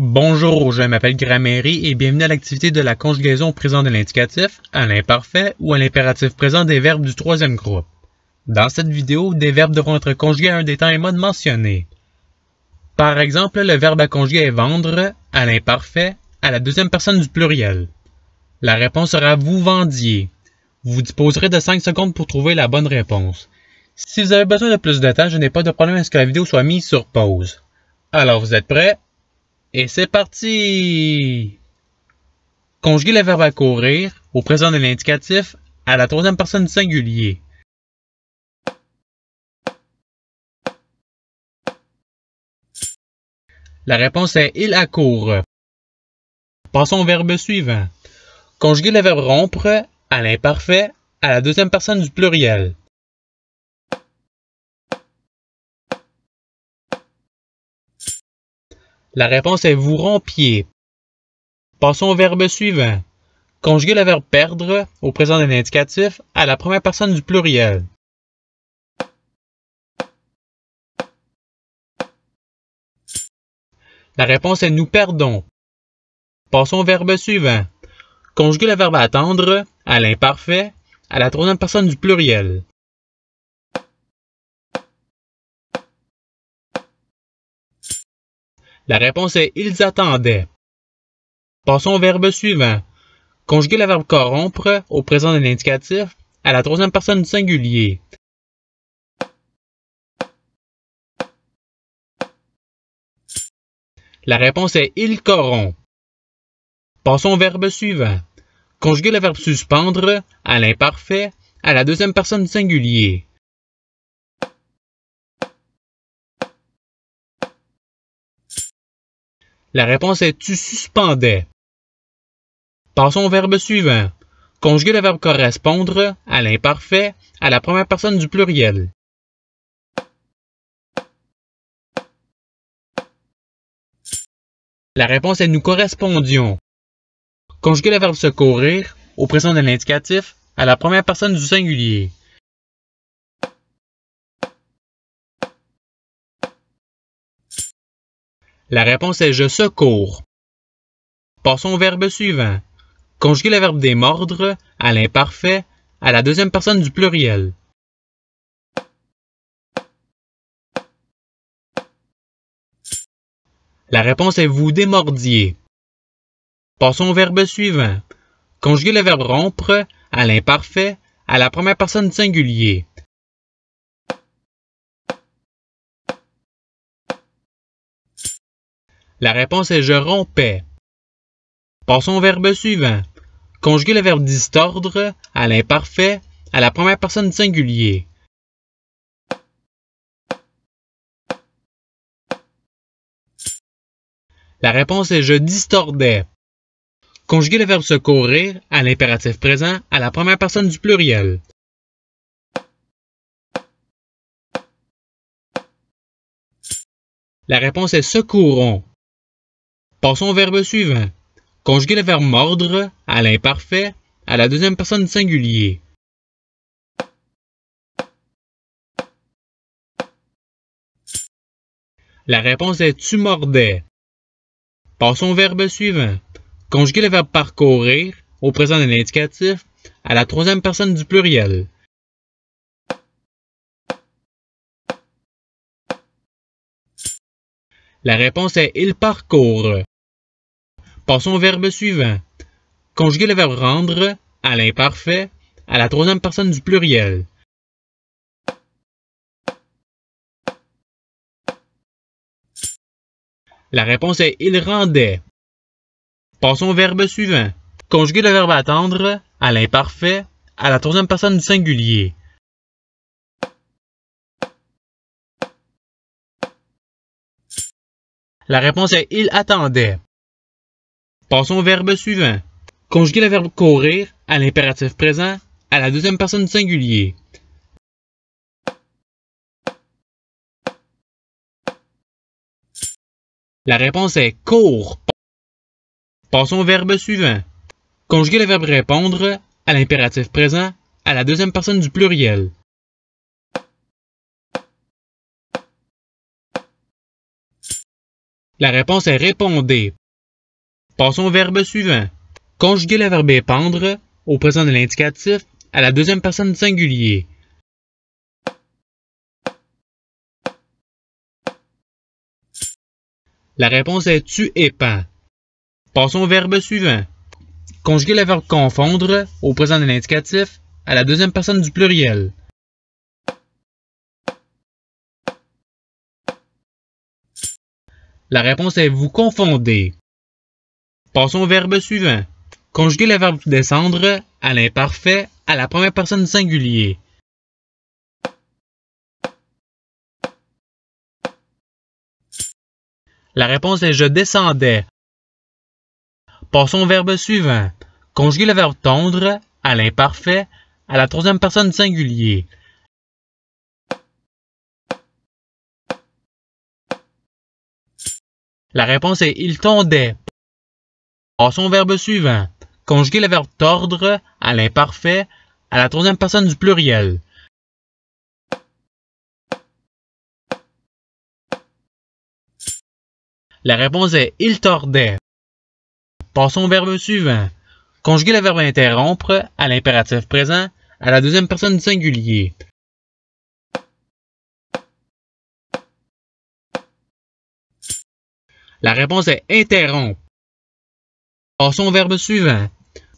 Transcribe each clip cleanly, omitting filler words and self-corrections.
Bonjour, je m'appelle Gramairy et bienvenue à l'activité de la conjugaison au présent de l'indicatif, à l'imparfait ou à l'impératif présent des verbes du troisième groupe. Dans cette vidéo, des verbes devront être conjugués à un des temps et modes mentionnés. Par exemple, le verbe à conjuguer est vendre, à l'imparfait, à la deuxième personne du pluriel. La réponse sera vous vendiez. Vous disposerez de 5 secondes pour trouver la bonne réponse. Si vous avez besoin de plus de temps, je n'ai pas de problème à ce que la vidéo soit mise sur pause. Alors, vous êtes prêts? Et c'est parti! Conjuguer le verbe accourir au présent de l'indicatif à la troisième personne du singulier. La réponse est il accourt. Passons au verbe suivant. Conjuguer le verbe rompre à l'imparfait à la deuxième personne du pluriel. La réponse est vous rompiez. Passons au verbe suivant. Conjuguer le verbe perdre au présent de l'indicatif à la première personne du pluriel. La réponse est nous perdons. Passons au verbe suivant. Conjuguer le verbe attendre à l'imparfait à la troisième personne du pluriel. La réponse est ils attendaient. Passons au verbe suivant. Conjuguer le verbe corrompre au présent de l'indicatif à la troisième personne du singulier. La réponse est il corrompt. Passons au verbe suivant. Conjuguer le verbe suspendre à l'imparfait à la deuxième personne du singulier. La réponse est tu suspendais. Passons au verbe suivant. Conjuguer le verbe correspondre à l'imparfait à la première personne du pluriel. La réponse est nous correspondions. Conjuguer le verbe secourir au présent de l'indicatif à la première personne du singulier. La réponse est je secours. Passons au verbe suivant. Conjuguer le verbe démordre à l'imparfait à la deuxième personne du pluriel. La réponse est vous démordiez. Passons au verbe suivant. Conjuguer le verbe rompre à l'imparfait à la première personne du singulier. La réponse est je rompais. Passons au verbe suivant. Conjuguer le verbe distordre à l'imparfait à la première personne du singulier. La réponse est je distordais. Conjuguer le verbe secourir à l'impératif présent à la première personne du pluriel. La réponse est secourons. Passons au verbe suivant. Conjuguer le verbe mordre à l'imparfait à la deuxième personne du singulier. La réponse est tu mordais. Passons au verbe suivant. Conjuguer le verbe parcourir au présent de l'indicatif à la troisième personne du pluriel. La réponse est il parcourt. Passons au verbe suivant. Conjuguer le verbe rendre à l'imparfait à la troisième personne du pluriel. La réponse est il rendait. Passons au verbe suivant. Conjuguer le verbe attendre à l'imparfait à la troisième personne du singulier. La réponse est il attendait. Passons au verbe suivant. Conjuguer le verbe courir à l'impératif présent à la deuxième personne du singulier. La réponse est court. Passons au verbe suivant. Conjuguer le verbe répondre à l'impératif présent à la deuxième personne du pluriel. La réponse est répondez. Passons au verbe suivant. Conjuguer le verbe épandre au présent de l'indicatif à la deuxième personne du singulier. La réponse est tu épands. Passons au verbe suivant. Conjuguer le verbe confondre au présent de l'indicatif à la deuxième personne du pluriel. La réponse est vous confondez. Passons au verbe suivant. Conjuguer le verbe descendre à l'imparfait à la première personne du singulier. La réponse est je descendais. Passons au verbe suivant. Conjuguer le verbe tondre à l'imparfait à la troisième personne du singulier. La réponse est il tondait. Passons au verbe suivant. Conjuguer le verbe tordre à l'imparfait à la troisième personne du pluriel. La réponse est il tordait. Passons au verbe suivant. Conjuguer le verbe interrompre à l'impératif présent à la deuxième personne du singulier. La réponse est interrompre. Passons au verbe suivant.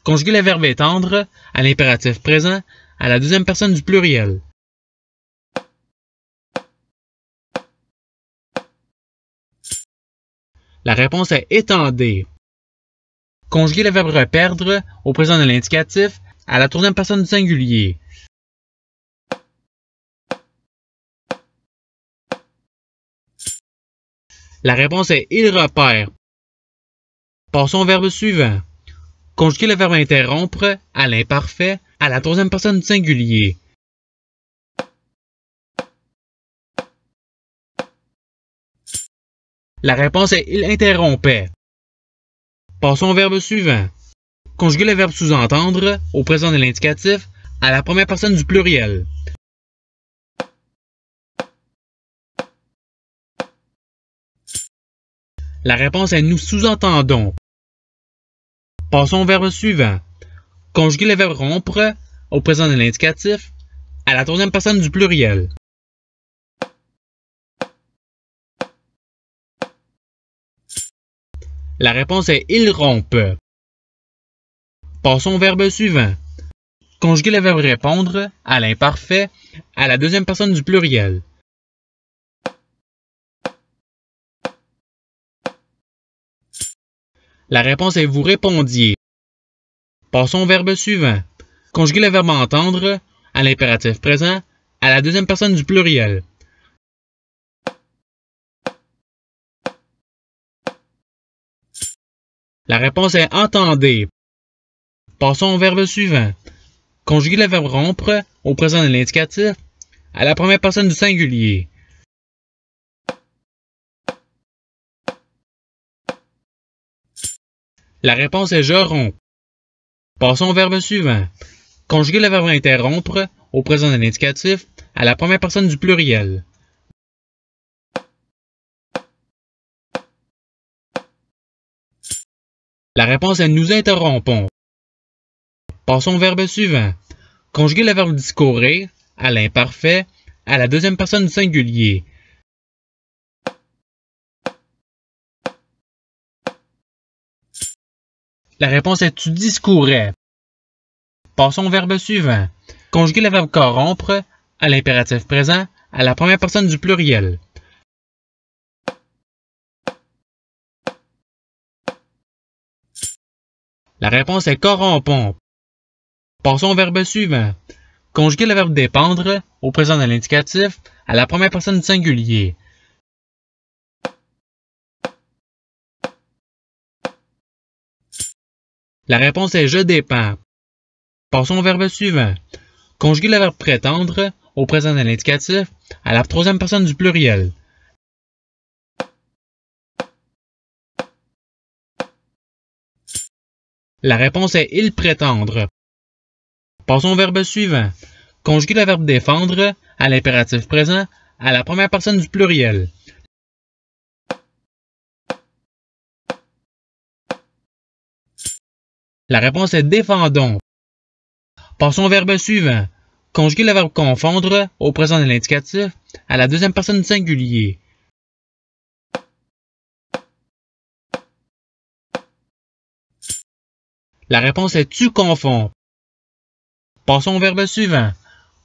Conjuguer le verbe étendre à l'impératif présent à la deuxième personne du pluriel. La réponse est étendez. Conjuguer le verbe reperdre au présent de l'indicatif à la troisième personne du singulier. La réponse est il repère. Passons au verbe suivant. Conjuguer le verbe interrompre à l'imparfait à la troisième personne du singulier. La réponse est il interrompait. Passons au verbe suivant. Conjuguer le verbe sous-entendre au présent de l'indicatif à la première personne du pluriel. La réponse est nous sous-entendons. Passons au verbe suivant. Conjuguer le verbe rompre au présent de l'indicatif à la troisième personne du pluriel. La réponse est il rompe. Passons au verbe suivant. Conjuguer le verbe répondre à l'imparfait à la deuxième personne du pluriel. La réponse est vous répondiez. Passons au verbe suivant. Conjuguer le verbe entendre à l'impératif présent à la deuxième personne du pluriel. La réponse est entendez. Passons au verbe suivant. Conjuguer le verbe rompre au présent de l'indicatif à la première personne du singulier. La réponse est je romps. Passons au verbe suivant. Conjuguer le verbe interrompre au présent de l'indicatif à la première personne du pluriel. La réponse est nous interrompons. Passons au verbe suivant. Conjuguer le verbe discourir à l'imparfait à la deuxième personne du singulier. La réponse est tu discourais. Passons au verbe suivant. Conjuguer le verbe corrompre à l'impératif présent à la première personne du pluriel. La réponse est corrompons. Passons au verbe suivant. Conjuguer le verbe dépendre au présent de l'indicatif à la première personne du singulier. La réponse est je dépends. Passons au verbe suivant. Conjuguer le verbe prétendre au présent de l'indicatif à la troisième personne du pluriel. La réponse est il prétendre. Passons au verbe suivant. Conjuguer le verbe défendre à l'impératif présent à la première personne du pluriel. La réponse est défendons. Passons au verbe suivant. Conjuguer le verbe confondre au présent de l'indicatif à la deuxième personne du singulier. La réponse est tu confonds. Passons au verbe suivant.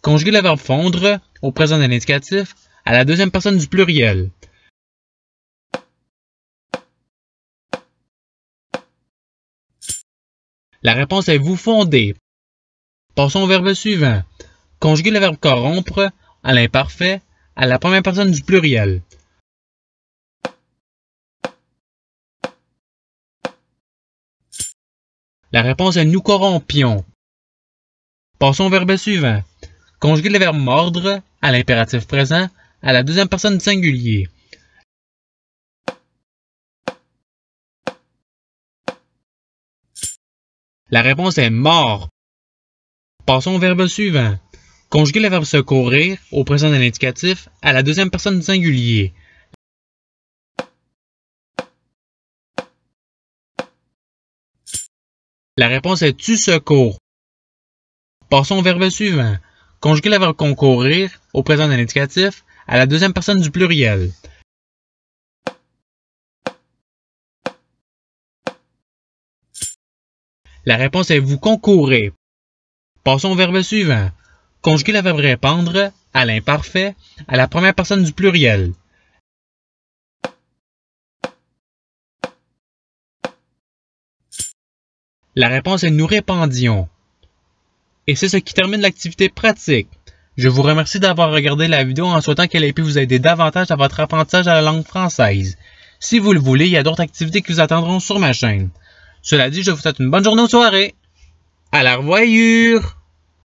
Conjuguer le verbe fondre au présent de l'indicatif à la deuxième personne du pluriel. La réponse est vous fondez. Passons au verbe suivant. Conjuguer le verbe corrompre à l'imparfait à la première personne du pluriel. La réponse est nous corrompions. Passons au verbe suivant. Conjuguer le verbe mordre à l'impératif présent à la deuxième personne du singulier. La réponse est mort. Passons au verbe suivant. Conjuguer le verbe secourir au présent de l'indicatif à la deuxième personne du singulier. La réponse est tu secours. Passons au verbe suivant. Conjuguer le verbe concourir au présent de l'indicatif à la deuxième personne du pluriel. La réponse est vous concourez. Passons au verbe suivant. Conjuguer le verbe répandre à l'imparfait à la première personne du pluriel. La réponse est nous répandions. Et c'est ce qui termine l'activité pratique. Je vous remercie d'avoir regardé la vidéo en souhaitant qu'elle ait pu vous aider davantage dans votre apprentissage à la langue française. Si vous le voulez, il y a d'autres activités qui vous attendront sur ma chaîne. Cela dit, je vous souhaite une bonne journée ou soirée. À la revoyure!